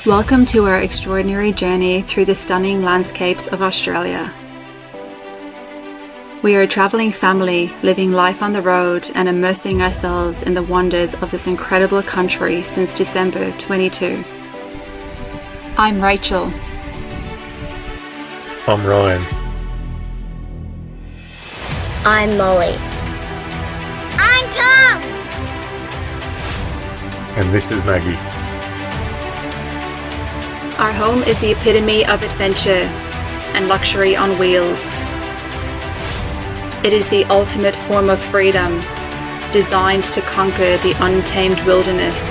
Welcome to our extraordinary journey through the stunning landscapes of Australia. We are a travelling family living life on the road and immersing ourselves in the wonders of this incredible country since December 22. I'm Rachel. I'm Ryan. I'm Molly. I'm Tom. And this is Maggie. Our home is the epitome of adventure and luxury on wheels. It is the ultimate form of freedom, designed to conquer the untamed wilderness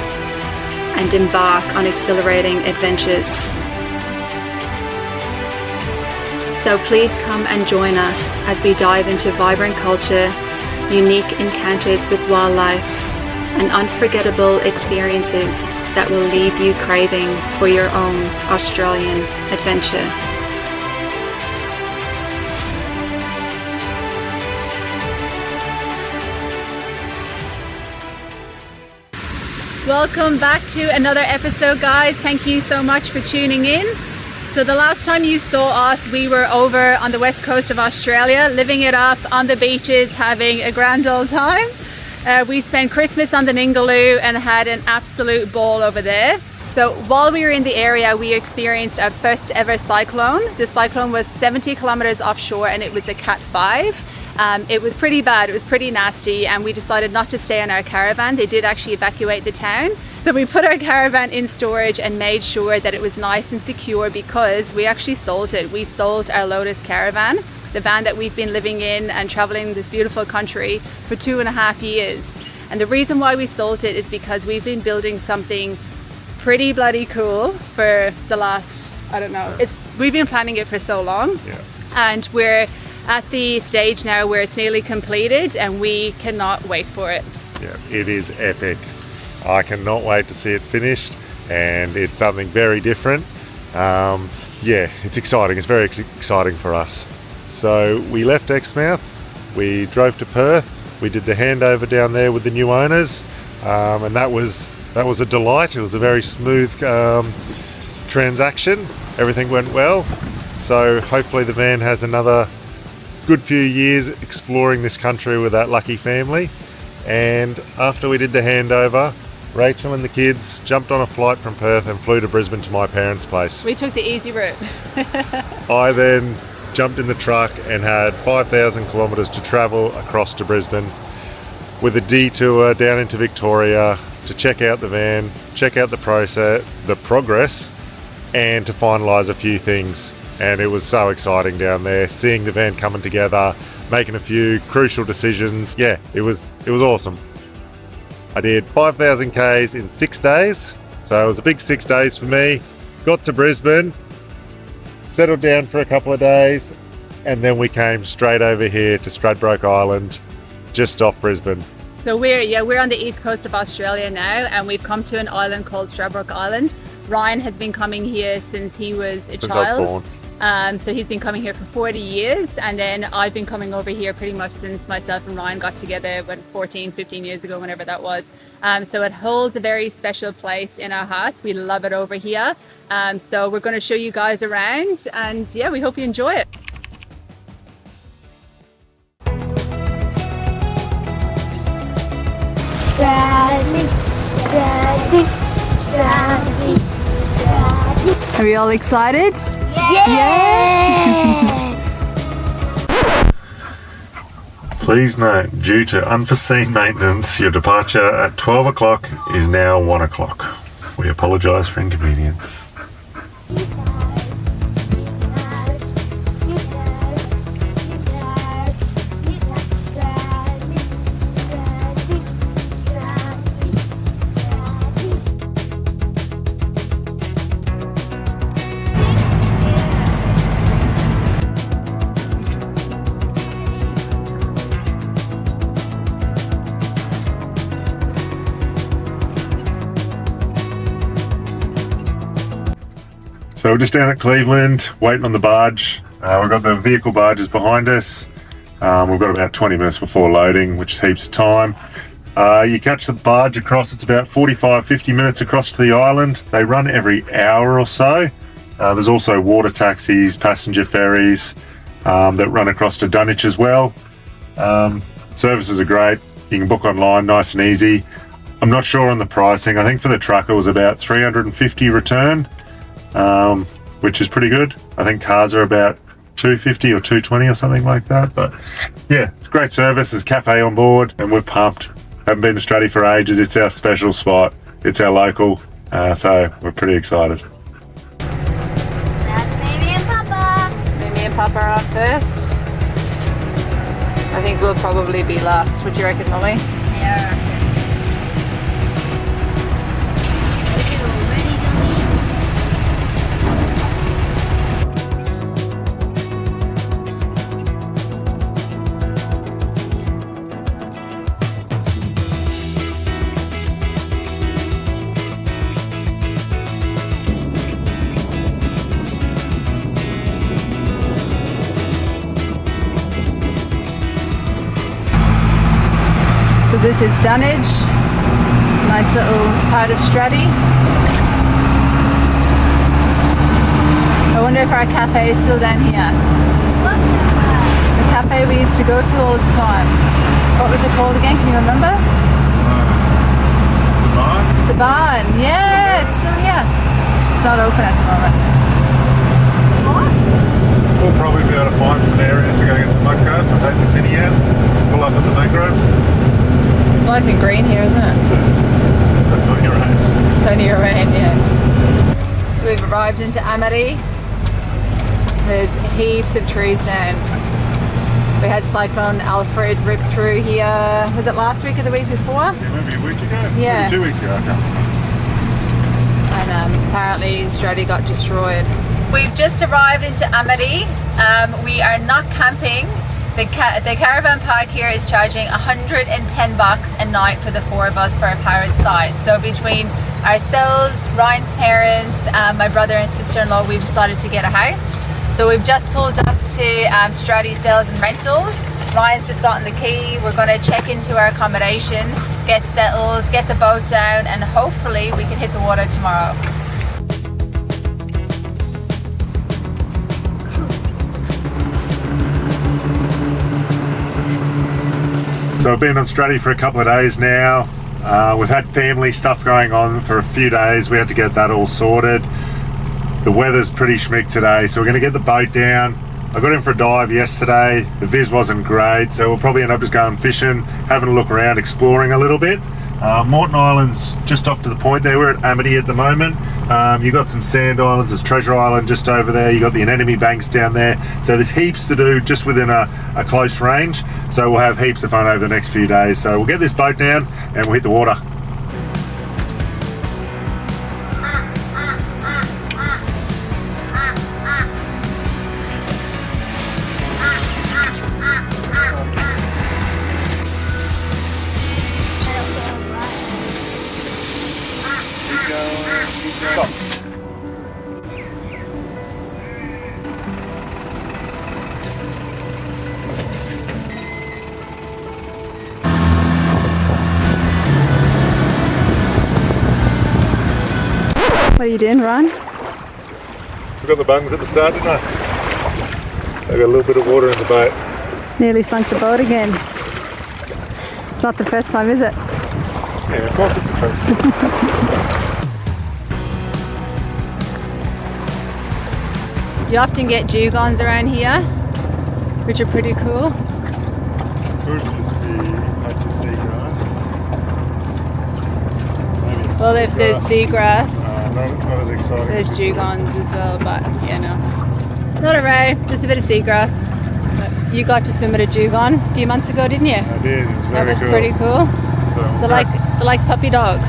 and embark on exhilarating adventures. So please come and join us as we dive into vibrant culture, unique encounters with wildlife, and unforgettable experiences that will leave you craving for your own Australian adventure. Welcome back to another episode, guys. Thank you so much for tuning in. So the last time you saw us, we were over on the west coast of Australia, living it up on the beaches, having a grand old time. We spent Christmas on the Ningaloo and had an absolute ball over there. So while we were in the area, we experienced our first ever cyclone. The cyclone was 70 kilometers offshore and it was a Cat 5. It was pretty bad, it was pretty nasty, and we decided not to stay in our caravan. They did actually evacuate the town. So we put our caravan in storage and made sure that it was nice and secure because we actually sold it. We sold our Lotus caravan, the van that we've been living in and traveling this beautiful country for 2.5 years. And the reason why we sold it is because we've been building something pretty bloody cool for the last, we've been planning it for so long. Yeah. And we're at the stage now where it's nearly completed and we cannot wait for it. Yeah, it is epic. I cannot wait to see it finished, and it's something very different. It's exciting. It's very exciting for us. So we left Exmouth, we drove to Perth, we did the handover down there with the new owners, and that was a delight. It was a very smooth transaction. Everything went well. So hopefully the van has another good few years exploring this country with that lucky family. And after we did the handover, Rachel and the kids jumped on a flight from Perth and flew to Brisbane to my parents' place. We took the easy route. I then jumped in the truck and had 5,000 kilometres to travel across to Brisbane with a detour down into Victoria to check out the van, check out the progress, and to finalise a few things. And it was so exciting down there, seeing the van coming together, making a few crucial decisions. Yeah, it was awesome. I did 5,000 Ks in 6 days, so it was a big 6 days for me. Got to Brisbane, settled down for a couple of days, and then we came straight over here to Stradbroke Island, just off Brisbane. So we're on the east coast of Australia now, and we've come to an island called Stradbroke Island. Ryan has been coming here since he was a child. I was born. So he's been coming here for 40 years, and then I've been coming over here pretty much since myself and Ryan got together 15 years ago, whenever that was. So it holds a very special place in our hearts. We love it over here. So we're going to show you guys around, and yeah, we hope you enjoy it. Are we all excited? Yeah! Please note, due to unforeseen maintenance, your departure at 12 o'clock is now 1 o'clock. We apologise for inconvenience. So we're just down at Cleveland, waiting on the barge. We've got the vehicle barges behind us. We've got about 20 minutes before loading, which is heaps of time. You catch the barge across, it's about 45-50 minutes across to the island. They run every hour or so. There's also water taxis, passenger ferries that run across to Dunwich as well. Services are great. You can book online, nice and easy. I'm not sure on the pricing. I think for the truck it was about $350 return, which is pretty good. I think cars are about $250 or $220 or something like that. But yeah, it's great service. There's a cafe on board and we're pumped. Haven't been to Straddie for ages. It's our special spot. It's our local. So we're pretty excited. That's Mimi and Papa. Mimi and Papa are on first. I think we'll probably be last. What do you reckon, Molly? Yeah. So this is Dunwich, nice little part of Straddie. I wonder if our cafe is still down here. The cafe we used to go to all the time. What was it called again? Can you remember? The barn? The barn. Yeah, it's still here. It's not open at the moment. We'll probably be able to find some areas to go get some mud carts. We'll take the tinny out, pull up at the mangroves. It's nice and green here, isn't it? Plenty of rain. Plenty of rain, yeah. So we've arrived into Amity. There's heaps of trees down. We had Cyclone Alfred rip through here. Was it last week or the week before? Yeah, maybe a week ago. Yeah. Maybe 2 weeks ago. Okay. And apparently Straddie got destroyed. We've just arrived into Amity. We are not camping. The caravan park here is charging $110 a night for the four of us for a powered site. So between ourselves, Ryan's parents, my brother and sister-in-law, we've decided to get a house. So we've just pulled up to Straddie Sales and Rentals. Ryan's just gotten the key. We're going to check into our accommodation, get settled, get the boat down, and hopefully we can hit the water tomorrow. So I've been on Straddie for a couple of days now. We've had family stuff going on for a few days. We had to get that all sorted. The weather's pretty schmick today, so we're going to get the boat down. I got in for a dive yesterday. The viz wasn't great, so we'll probably end up just going fishing, having a look around, exploring a little bit. Moreton Island's just off to the point there. We're at Amity at the moment. You've got some sand islands. There's Treasure Island just over there. You've got the anemone banks down there. So there's heaps to do just within a close range. So we'll have heaps of fun over the next few days. So we'll get this boat down and we'll hit the water. What are you doing, Ron? We got the bungs at the start, didn't I? So I got a little bit of water in the boat. Nearly sunk the boat again. It's not the first time, is it? Yeah, of course it's the first. You often get dugongs around here, which are pretty cool. Could just be much of seagrass. Maybe it's Well, if there's seagrass, not as exciting. there's dugongs as well, but yeah, no. Not a ray, just a bit of seagrass. But you got to swim at a dugong a few months ago, didn't you? I did. It was That very was cool. pretty cool. So, They're like puppy dogs.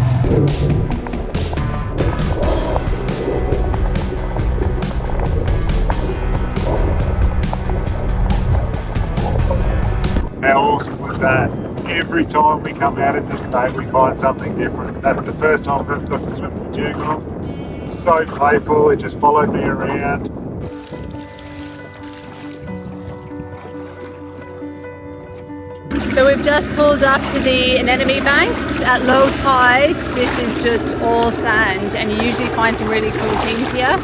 How awesome was that? Every time we come out at this lake, we find something different. That's the first time I've got to swim with the dugong. So playful, it just followed me around. So we've just pulled up to the anemone banks at low tide. This is just all sand, and you usually find some really cool things here.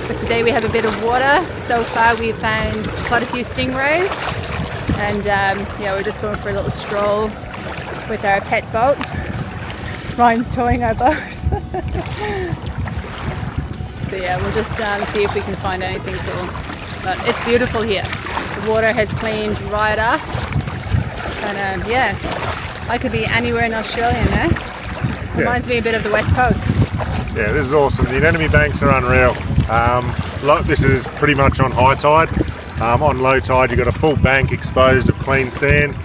But today we have a bit of water. So far we've found quite a few stingrays, and yeah, we're just going for a little stroll with our pet boat. Ryan's towing our boat. So yeah, we'll just see if we can find anything cool. But it's beautiful here. The water has cleaned right up, and yeah, I could be anywhere in Australia now. Reminds me a bit of the West Coast. Yeah, this is awesome. The anemone banks are unreal. This is pretty much on high tide. On low tide you've got a full bank exposed of clean sand,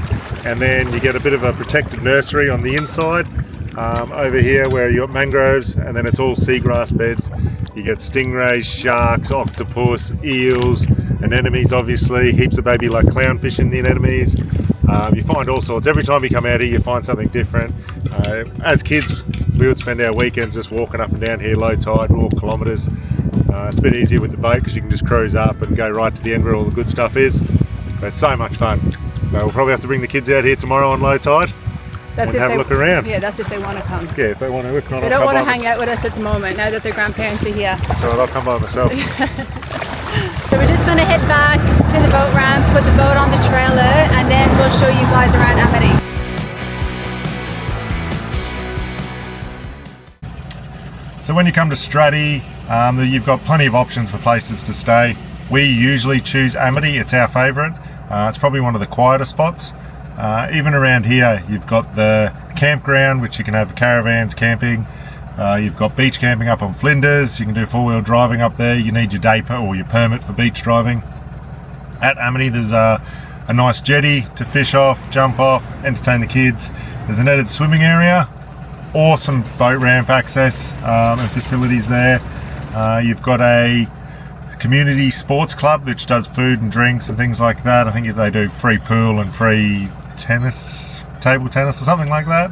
and then you get a bit of a protected nursery on the inside. Over here where you got mangroves, and then it's all seagrass beds. You get stingrays, sharks, octopus, eels, anemones obviously, heaps of baby like clownfish in the anemones. You find all sorts. Every time you come out here you find something different. As kids we would spend our weekends just walking up and down here low tide, walk kilometres. It's a bit easier with the boat because you can just cruise up and go right to the end where all the good stuff is. But it's so much fun. So we'll probably have to bring the kids out here tomorrow on low tide. That's and have a look around. Yeah, that's if they want to come. Yeah, if they want to. If not, They don't want to hang out with us at the moment now that their grandparents are here. That's all right, I'll come by myself. So we're just going to head back to the boat ramp, put the boat on the trailer, and then we'll show you guys around Amity. So when you come to Straddie, you've got plenty of options for places to stay. We usually choose Amity, it's our favourite. It's probably one of the quieter spots. Even around here you've got the campground, which you can have caravans camping. You've got beach camping up on Flinders. You can do four-wheel driving up there. You need your day or your permit for beach driving. At Amity there's a nice jetty to fish off, jump off, entertain the kids. There's a netted swimming area, awesome boat ramp access and facilities there. You've got a community sports club which does food and drinks and things like that. I think they do free pool and free tennis, table tennis or something like that.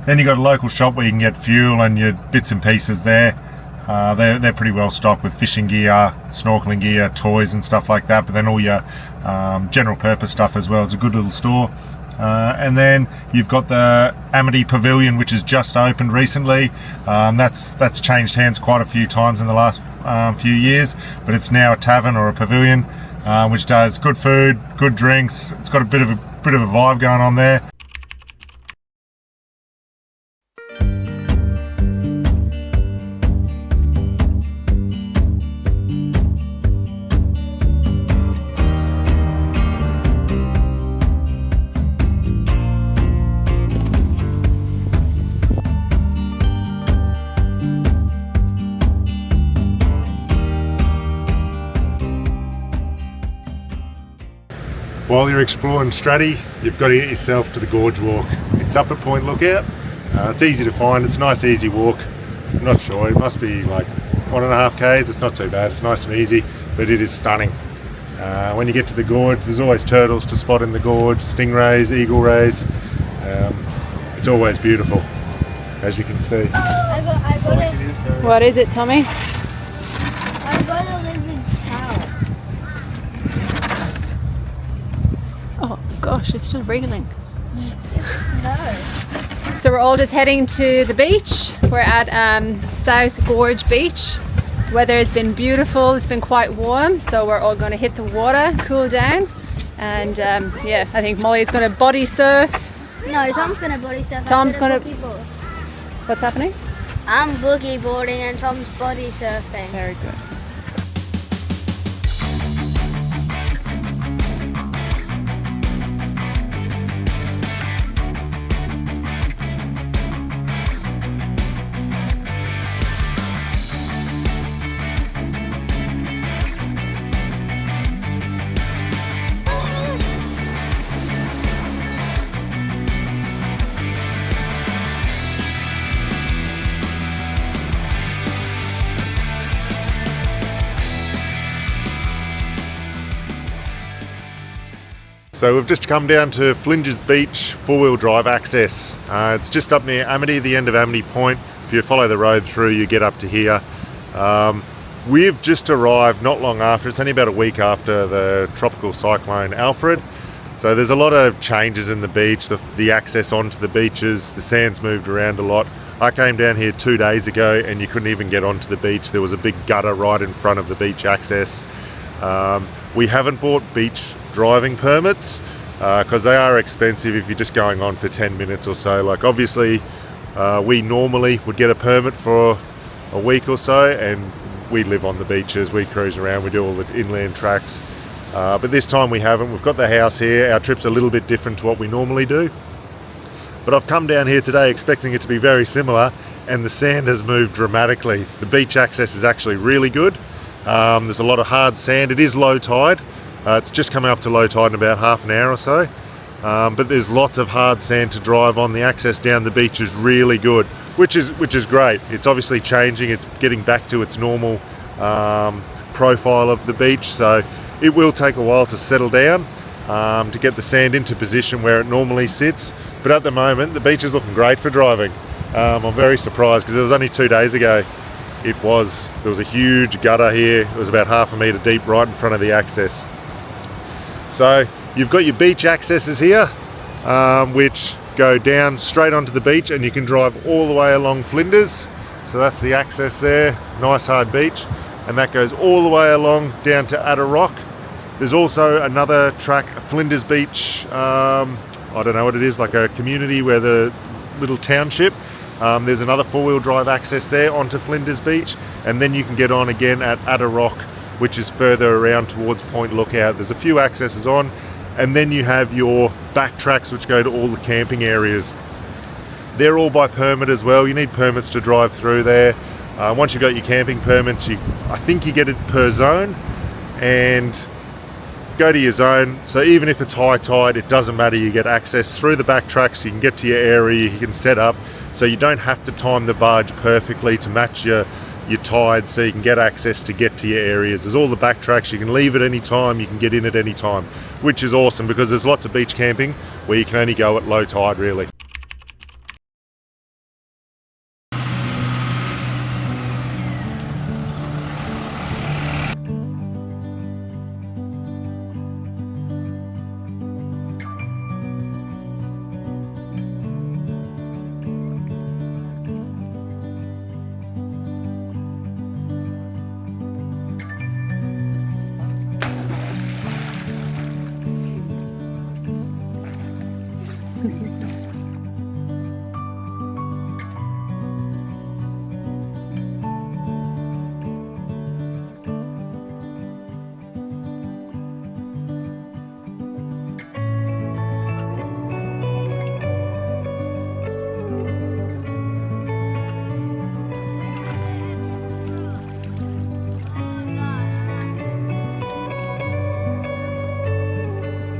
Then you've got a local shop where you can get fuel and your bits and pieces there. They're pretty well stocked with fishing gear, snorkeling gear, toys and stuff like that, but then all your general purpose stuff as well. It's a good little store. And then you've got the Amity Pavilion, which has just opened recently. That's changed hands quite a few times in the last few years, but it's now a tavern or a pavilion, which does good food, good drinks. It's got a bit of a vibe going on there. While you're exploring Straddie, you've got to get yourself to the Gorge Walk. It's up at Point Lookout. It's easy to find. It's a nice easy walk. I'm not sure, it must be like 1.5 k's. It's not too bad. It's nice and easy, but it is stunning. When you get to the gorge, there's always turtles to spot in the gorge, stingrays, eagle rays. It's always beautiful, as you can see. I got it. What is it, Tommy? I got a lizard's tail. Oh gosh, it's still wriggling. No. So we're all just heading to the beach. We're at South Gorge Beach. Weather has been beautiful. It's been quite warm, so we're all going to hit the water, cool down, and yeah, I think Molly's going to body surf. No, Tom's gonna body surf. Tom's I'm gonna- boogie board. What's happening? I'm boogie boarding and Tom's body surfing. Very good. So we've just come down to Flinders Beach four-wheel drive access. It's just up near Amity, the end of Amity Point. If you follow the road through, you get up to here. We've just arrived not long after, it's only about a week after the tropical cyclone Alfred. So there's a lot of changes in the beach, the access onto the beaches, the sand's moved around a lot. I came down here 2 days ago and you couldn't even get onto the beach. There was a big gutter right in front of the beach access. We haven't bought beach driving permits because they are expensive if you're just going on for 10 minutes or so. Like obviously we normally would get a permit for a week or so, and we live on the beaches, we cruise around, we do all the inland tracks. But this time we haven't. We've got the house here. Our trip's a little bit different to what we normally do. But I've come down here today expecting it to be very similar, and the sand has moved dramatically. The beach access is actually really good. There's a lot of hard sand. It is low tide. It's just coming up to low tide in about half an hour or so. But there's lots of hard sand to drive on. The access down the beach is really good, which is great. It's obviously changing. It's getting back to its normal profile of the beach. So it will take a while to settle down to get the sand into position where it normally sits. But at the moment, the beach is looking great for driving. I'm very surprised because it was only 2 days ago. There was a huge gutter here. It was about half a metre deep right in front of the access. So you've got your beach accesses here, which go down straight onto the beach, and you can drive all the way along Flinders. So that's the access there, nice hard beach. And that goes all the way along down to Adder Rock. There's also another track, Flinders Beach, I don't know what it is, like a community where the little township. There's another four-wheel drive access there onto Flinders Beach, and then you can get on again at Adder Rock, which is further around towards Point Lookout. There's a few accesses on, and then you have your back tracks which go to all the camping areas. They're all by permit as well. You need permits to drive through there. Once you've got your camping permits, I think you get it per zone, and go to your zone. So even if it's high tide, it doesn't matter. You get access through the back tracks. You can get to your area. You can set up, so you don't have to time the barge perfectly to match your tide, so you can get access to get to your areas. There's all the back tracks. You can leave at any time. You can get in at any time, which is awesome because there's lots of beach camping where you can only go at low tide, really.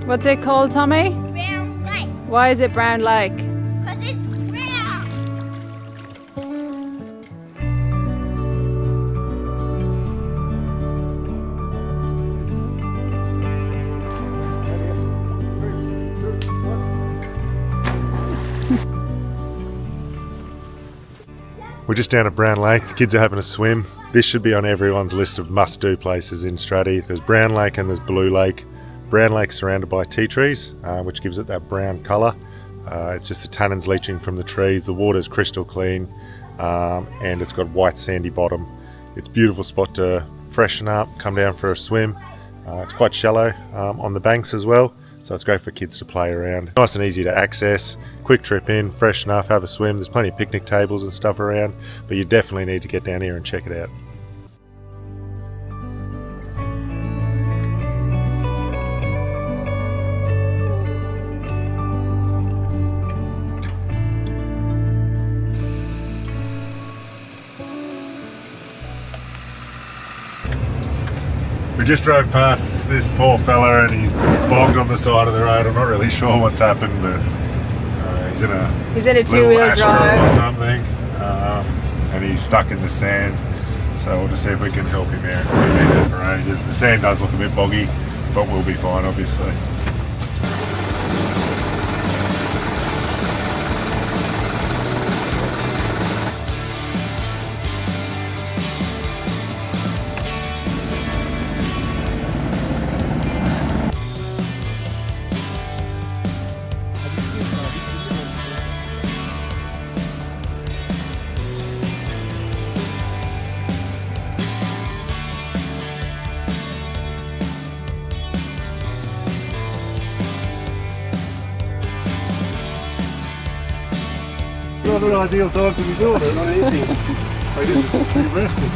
What's it called, Tommy? Brown Lake. Why is it Brown Lake? Because it's brown. We're just down at Brown Lake. The kids are having a swim. This should be on everyone's list of must-do places in Straddie. There's Brown Lake and there's Blue Lake. Brown Lake's surrounded by tea trees, which gives it that brown colour. It's just the tannins leaching from the trees. The water's crystal clean, and it's got white sandy bottom. It's a beautiful spot to freshen up, come down for a swim. It's quite shallow on the banks as well, so it's great for kids to play around. Nice and easy to access, quick trip in, fresh enough, have a swim. There's plenty of picnic tables and stuff around, but you definitely need to get down here and check it out. We just drove past this poor fella and he's bogged on the side of the road. I'm not really sure what's happened, but he's in a two-wheel Astra drive or something, and he's stuck in the sand. So we'll just see if we can help him out. We've been there for ages. The sand does look a bit boggy, but we'll be fine, obviously. not an ideal time to be doing it, not anything. I guess it's pretty rested.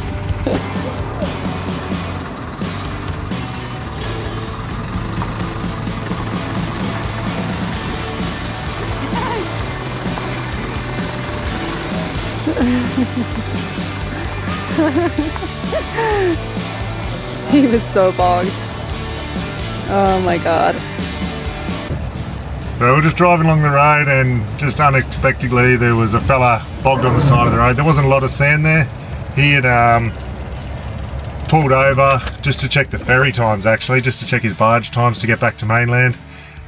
He was so bogged. Oh my god. So we're just driving along the road and just unexpectedly there was a fella bogged on the side of the road. There wasn't a lot of sand there. He had pulled over just to check the ferry times actually, just to check his barge times to get back to mainland.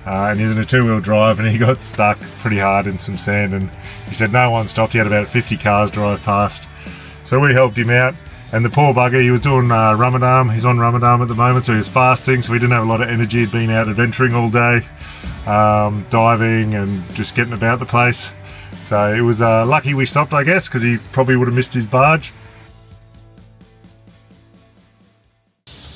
And he's in a two-wheel drive and he got stuck pretty hard in some sand, and he said no one stopped. He had about 50 cars drive past. So we helped him out, and the poor bugger, he was doing Ramadan. He's on Ramadan at the moment, so he was fasting, so he didn't have a lot of energy. He'd been out adventuring all day, diving and just getting about the place. So it was lucky we stopped, I guess, because he probably would have missed his barge.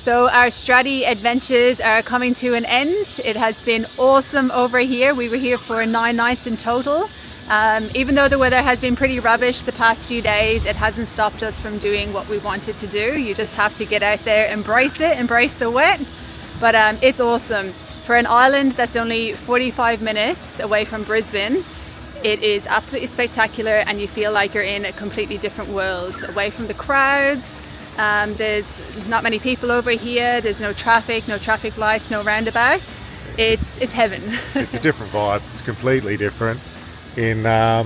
So our Straddie adventures are coming to an end. It has been awesome over here. We were here for 9 nights in total. Even though the weather has been pretty rubbish the past few days, it hasn't stopped us from doing what we wanted to do. You just have to get out there, embrace the wet. But it's awesome. For an island that's only 45 minutes away from Brisbane, it is absolutely spectacular, and you feel like you're in a completely different world, away from the crowds. There's not many people over here. There's no traffic lights, no roundabouts. It's heaven. It's a different vibe. It's completely different. In our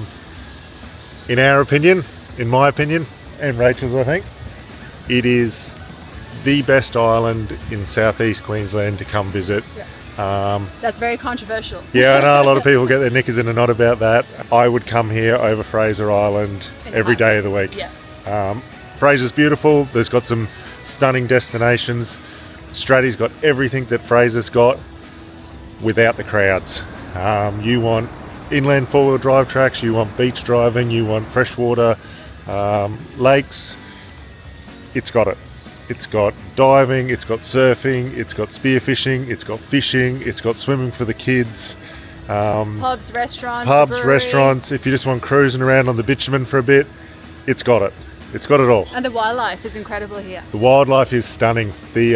opinion, in my opinion, and Rachel's, I think, it is the best island in southeast Queensland to come visit. Yeah. That's very controversial. Yeah, I know a lot of people get their knickers in a knot about that. I would come here over Fraser Island every day of the week. Yeah. Fraser's beautiful. There's got some stunning destinations. Straddie's got everything that Fraser's got without the crowds. You want inland four-wheel drive tracks, you want beach driving, you want freshwater lakes. It's got it. It's got diving, it's got surfing, it's got spearfishing, it's got fishing, it's got swimming for the kids. Pubs, restaurants. If you just want cruising around on the bitumen for a bit, it's got it. It's got it all. And the wildlife is incredible here. The wildlife is stunning. The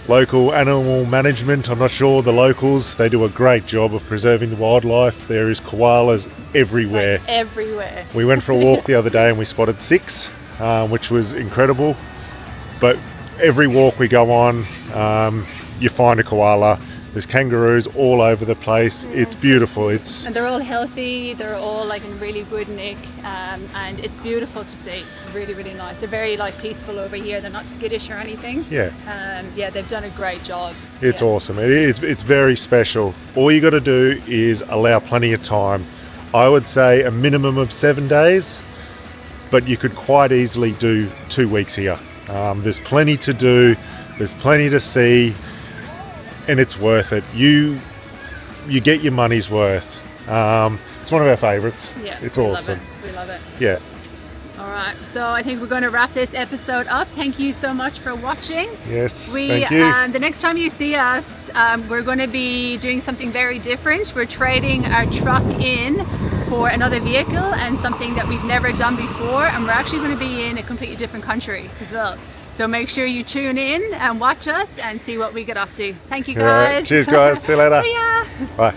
local animal management, I'm not sure, the locals, they do a great job of preserving the wildlife. There is koalas everywhere. Like everywhere. We went for a walk the other day and we spotted 6, which was incredible. But every walk we go on, you find a koala. There's kangaroos all over the place. Yeah. It's beautiful. And they're all healthy. They're all like in really good nick, and it's beautiful to see. Really, really nice. They're very like peaceful over here. They're not skittish or anything. Yeah. Yeah, they've done a great job. It's awesome. It is. It's very special. All you got to do is allow plenty of time. I would say a minimum of 7 days, but you could quite easily do 2 weeks here. There's plenty to do. There's plenty to see. And it's worth it. You get your money's worth. It's one of our favourites. Yeah, it's awesome. We love it. Yeah. All right, so I think we're going to wrap this episode up. Thank you so much for watching. Yes, thank you. The next time you see us, we're going to be doing something very different. We're trading our truck in for another vehicle and something that we've never done before, and we're actually going to be in a completely different country as well. So make sure you tune in and watch us and see what we get up to. Thank you guys. Right. Cheers guys, see you later. See ya. Bye.